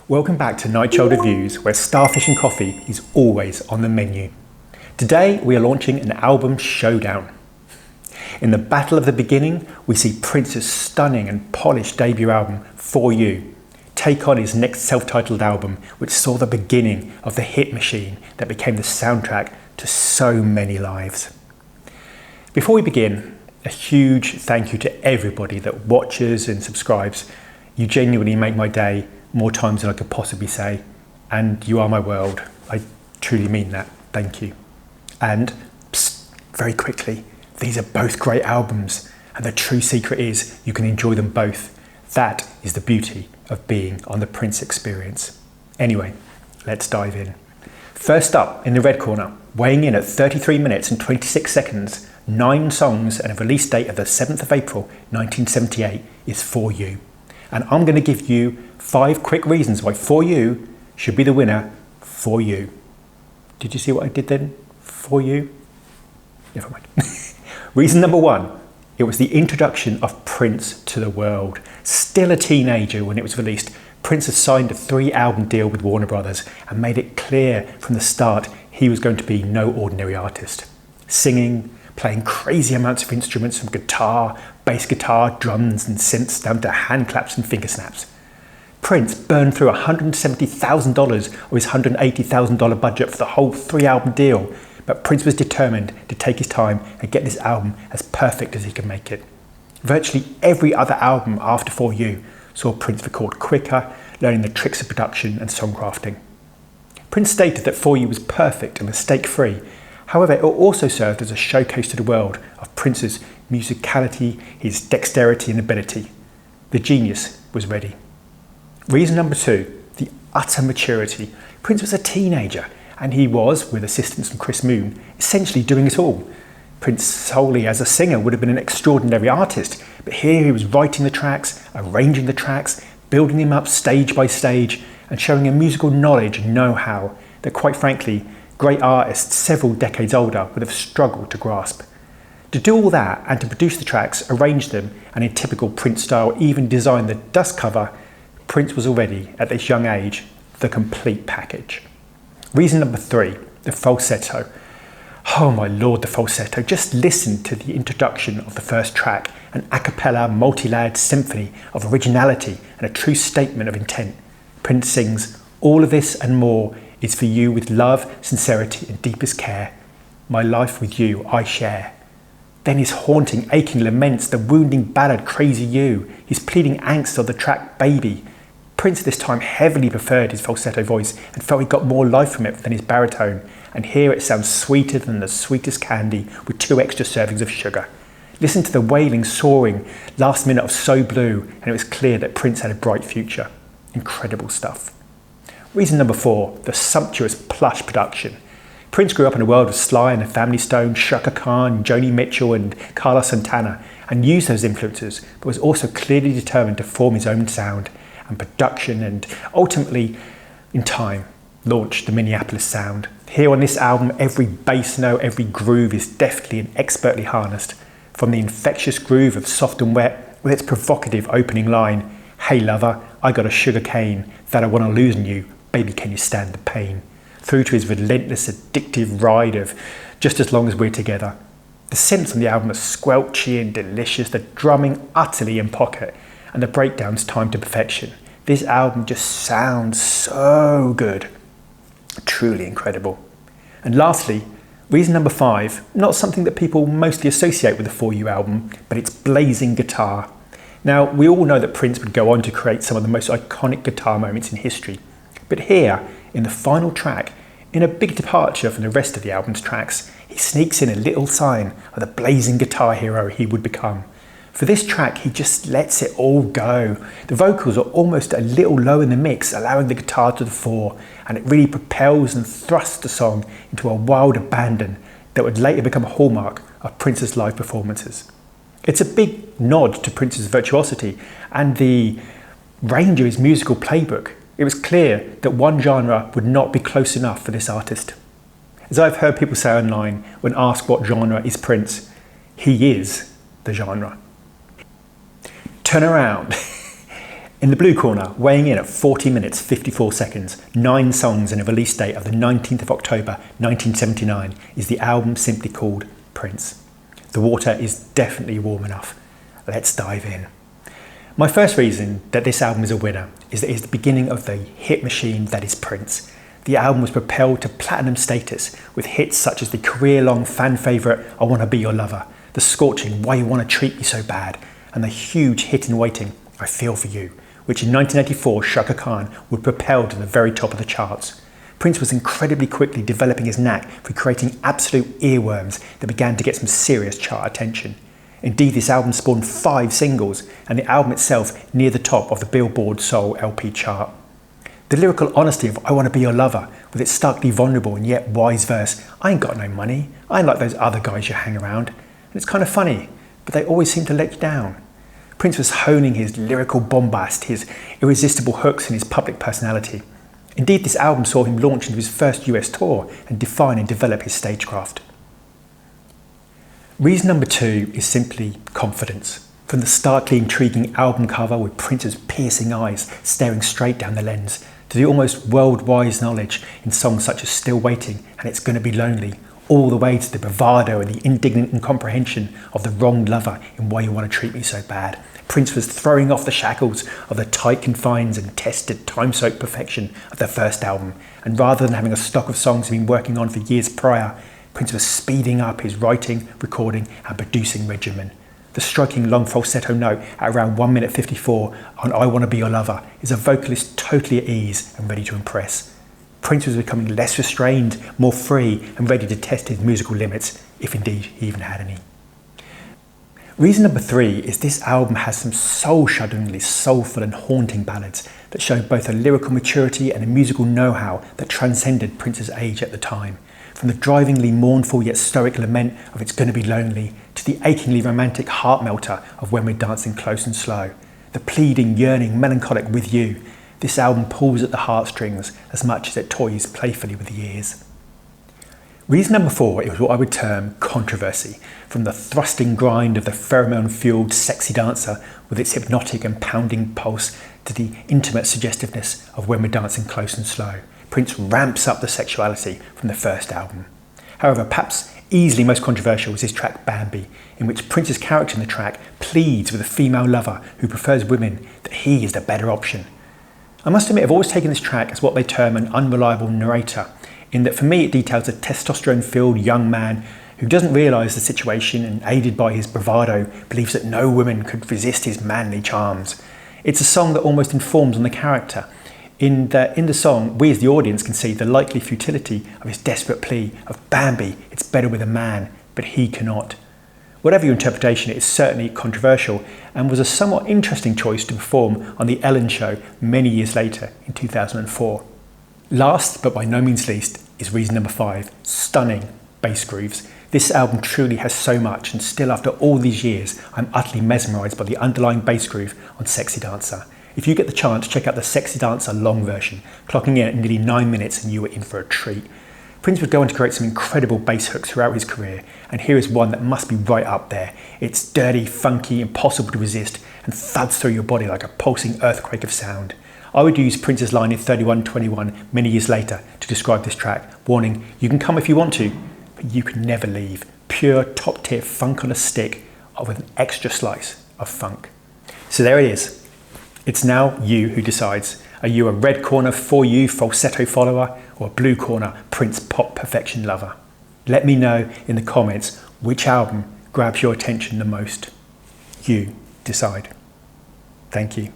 Welcome back to Night Child Reviews, where starfish and coffee is always on the menu. Today we are launching an album showdown. In the battle of the beginning, we see Prince's stunning and polished debut album, For You, take on his next self-titled album, which saw the beginning of the hit machine that became the soundtrack to so many lives. Before we begin, a huge thank you to everybody that watches and subscribes. You genuinely make my day more times than I could possibly say, and you are my world. I truly mean that. Thank you. And very quickly, these are both great albums, and the true secret is you can enjoy them both. That is the beauty of being on the Prince experience. Anyway, let's dive in. First up in the red corner, weighing in at 33 minutes and 26 seconds, 9 songs and a release date of the 7th of April 1978 is For You. And I'm going to give you 5 quick reasons why For You should be the winner for you. Did you see what I did then? For you? Never mind. Reason number 1, it was the introduction of Prince to the world. Still a teenager when it was released, Prince had signed a 3-album deal with Warner Brothers and made it clear from the start he was going to be no ordinary artist. Singing, playing crazy amounts of instruments from guitar, bass guitar, drums and synths down to hand claps and finger snaps. Prince burned through $170,000 of his $180,000 budget for the whole 3-album deal, but Prince was determined to take his time and get this album as perfect as he could make it. Virtually every other album after For You saw Prince record quicker, learning the tricks of production and songcrafting. Prince stated that For You was perfect and mistake-free. However, it also served as a showcase to the world of Prince's musicality, his dexterity and ability. The genius was ready. Reason number 2, the utter maturity. Prince was a teenager, and he was, with assistance from Chris Moon, essentially doing it all. Prince solely as a singer would have been an extraordinary artist, but here he was writing the tracks, arranging the tracks, building them up stage by stage, and showing a musical knowledge and know-how that, quite frankly, great artists several decades older would have struggled to grasp. To do all that and to produce the tracks, arrange them, and in typical Prince style even design the dust cover, Prince was already, at this young age, the complete package. Reason number 3, the falsetto. Oh my lord, the falsetto. Just listen to the introduction of the first track, an a cappella, multi-layered symphony of originality and a true statement of intent. Prince sings, "All of this and more is for you with love, sincerity and deepest care. My life with you I share." Then his haunting, aching laments, the wounding ballad Crazy You, his pleading angst of the track Baby. Prince this time heavily preferred his falsetto voice and felt he got more life from it than his baritone, and here it sounds sweeter than the sweetest candy with 2 extra servings of sugar. Listen to the wailing, soaring last minute of So Blue, and it was clear that Prince had a bright future. Incredible stuff. Reason number 4, the sumptuous plush production. Prince grew up in a world of Sly and the Family Stone, Shaka Khan, Joni Mitchell and Carlos Santana, and used those influences, but was also clearly determined to form his own sound and production, and ultimately, in time, launched the Minneapolis sound. Here on this album, every bass note, every groove is deftly and expertly harnessed. From the infectious groove of Soft and Wet, with its provocative opening line, "Hey lover, I got a sugar cane that I want to lose in you, baby can you stand the pain," through to his relentless addictive ride of Just As Long As We're Together. The synths on the album are squelchy and delicious, the drumming utterly in pocket, and the breakdowns timed to perfection. This album just sounds so good. Truly incredible. And lastly, reason number 5, not something that people mostly associate with the For You album, but its blazing guitar. Now, we all know that Prince would go on to create some of the most iconic guitar moments in history. But here, in the final track, in a big departure from the rest of the album's tracks, he sneaks in a little sign of the blazing guitar hero he would become. For this track, he just lets it all go. The vocals are almost a little low in the mix, allowing the guitar to the fore, and it really propels and thrusts the song into a wild abandon that would later become a hallmark of Prince's live performances. It's a big nod to Prince's virtuosity and the range of his musical playbook. It was clear that one genre would not be close enough for this artist. As I've heard people say online when asked what genre is Prince, he is the genre. Turn around. In the blue corner, weighing in at 40 minutes 54 seconds, 9 songs and a release date of the 19th of October 1979, is the album simply called Prince. The water is definitely warm enough. Let's dive in. My first reason that this album is a winner is that it is the beginning of the hit machine that is Prince. The album was propelled to platinum status with hits such as the career-long fan favourite I Wanna Be Your Lover, the scorching Why You Wanna Treat Me So Bad, and the huge hit in waiting I Feel For You, which in 1984 Shaka Khan would propel to the very top of the charts. Prince was incredibly quickly developing his knack for creating absolute earworms that began to get some serious chart attention. Indeed, this album spawned 5 singles, and the album itself near the top of the Billboard Soul LP chart. The lyrical honesty of I Wanna Be Your Lover, with its starkly vulnerable and yet wise verse, I ain't got no money, I ain't like those other guys you hang around, and it's kind of funny, but they always seem to let you down. Prince was honing his lyrical bombast, his irresistible hooks and his public personality. Indeed, this album saw him launch into his first US tour and define and develop his stagecraft. Reason number 2 is simply confidence. From the starkly intriguing album cover with Prince's piercing eyes staring straight down the lens, to the almost world-wise knowledge in songs such as Still Waiting and It's Gonna Be Lonely, all the way to the bravado and the indignant incomprehension of the wronged lover in Why You Wanna Treat Me So Bad, Prince was throwing off the shackles of the tight confines and tested time-soaked perfection of their first album, and rather than having a stock of songs he'd been working on for years prior, Prince was speeding up his writing, recording and producing regimen. The striking long falsetto note at around 1 minute 54 on I Wanna Be Your Lover is a vocalist totally at ease and ready to impress. Prince was becoming less restrained, more free and ready to test his musical limits, if indeed he even had any. Reason number 3 is this album has some soul-shudderingly soulful and haunting ballads that show both a lyrical maturity and a musical know-how that transcended Prince's age at the time. From the drivingly mournful yet stoic lament of It's Gonna Be Lonely, to the achingly romantic heart melter of When We're Dancing Close and Slow, the pleading, yearning, melancholic With You, this album pulls at the heartstrings as much as it toys playfully with the ears. Reason number 4 is what I would term controversy, from the thrusting grind of the pheromone-fueled sexy dancer with its hypnotic and pounding pulse to the intimate suggestiveness of When We're Dancing Close and Slow. Prince ramps up the sexuality from the first album. However, perhaps easily most controversial is his track Bambi, in which Prince's character in the track pleads with a female lover who prefers women that he is the better option. I must admit I've always taken this track as what they term an unreliable narrator, in that for me it details a testosterone-filled young man who doesn't realise the situation and, aided by his bravado, believes that no woman could resist his manly charms. It's a song that almost informs on the character, in the song we as the audience can see the likely futility of his desperate plea of Bambi, it's better with a man, but he cannot. Whatever your interpretation, it is certainly controversial and was a somewhat interesting choice to perform on The Ellen Show many years later in 2004. Last, but by no means least, is reason number 5, stunning bass grooves. This album truly has so much, and still after all these years, I'm utterly mesmerised by the underlying bass groove on Sexy Dancer. If you get the chance, check out the Sexy Dancer long version, clocking in at nearly 9 minutes and you were in for a treat. Prince would go on to create some incredible bass hooks throughout his career, and here is one that must be right up there. It's dirty, funky, impossible to resist, and thuds through your body like a pulsing earthquake of sound. I would use Prince's line in 3121 many years later to describe this track, warning, you can come if you want to, but you can never leave. Pure top-tier funk on a stick with an extra slice of funk. So there it is. It's now you who decides. Are you a red corner For You falsetto follower or a blue corner Prince pop perfection lover? Let me know in the comments which album grabs your attention the most. You decide. Thank you.